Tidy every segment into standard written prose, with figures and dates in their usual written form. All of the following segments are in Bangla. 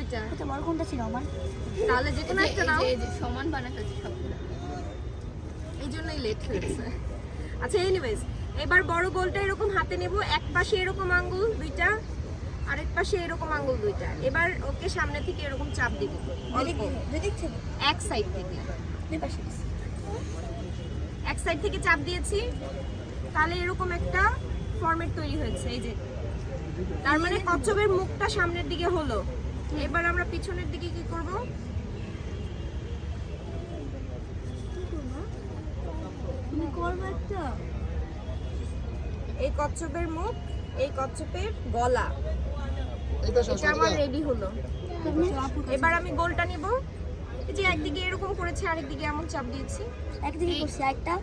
দুইটা। এটা বড় কোনটা ছিল আমার? তাহলে যে কোনো একটা নাও। এই যে সমান বানাতে হচ্ছে সবগুলো। এই জন্যই লেট হয়েছে। আচ্ছা এনিওয়েজ, এবার বড় গোলটা এরকম হাতে নেব, এক পাশে এরকম আঙ্গুল দুইটা, আরেক পাশে এরকম আঙ্গুল দুইটা। এবার ওকে সামনে থেকে এরকম চাপ দিব, অল্প এক সাইড থেকে, দুই পাশে এক সাইড থেকে চাপ দিয়েছি, তাহলে এরকম একটা ফরম্যাট তৈরি হয়েছে। এই যে, তার মানে কচ্ছপের মুখটা সামনের দিকে হলো। এবার আমরা পিছনের দিকে কি করব? তুমি করবে একটা এই কচ্ছপের মুখ, এই কচ্ছপের গলা, এটা এটা আমার রেডি হলো। এবার আমি গোলটা নিব, এই যে একদিকে এরকম করেছি, আরেকদিকে এমন চাপ দিয়েছি। একদিকে করছি একটা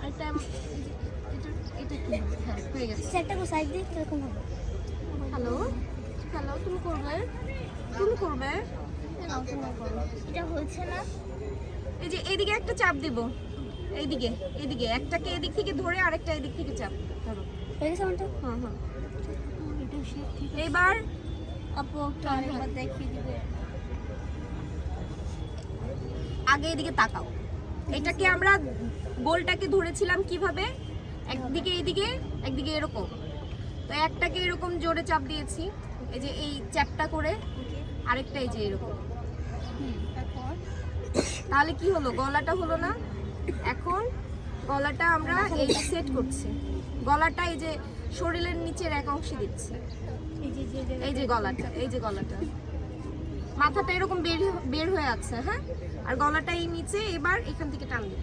আরেকটা এটা কি? হ্যাঁ, হয়ে গেছে। একটা করে সাইড দিয়ে কিরকম হবে? হ্যালো হ্যালো, তুমি করবে, তুমি করবে। এটা হচ্ছে না। এই যে এইদিকে একটা চাপ দিব, এইদিকে, এইদিকে একটাকে এদিক থেকে ধরে আরেকটা এদিক থেকে চাপ ধরো। হয়ে গেছে আমারটা? হুম হুম। এবার আপু একটা আরেকবার দেখিয়ে দিবে। আগে এদিকে তাকাও। এটাকে আমরা গোলটাকে ধরেছিলাম কিভাবে? একদিকে এইদিকে, একদিকে এরকম। তো একটাকে এরকম জোরে চাপ দিয়েছি, এই যে এই চ্যাপটা করে, আরেকটা এই যে এরকম। তাহলে কি হলো? গলাটা হলো না? এখন গলাটা আমরা এই সেট করছি। গলাটা এই যে শরীরের নিচের এক অংশে দিচ্ছি। এই যে গলাটা, এই যে গলাটা, মাথাটা এরকম বের হয়ে আছে, হ্যাঁ, আর গলাটা এই নিচে। এবার এখান থেকে টান দিই।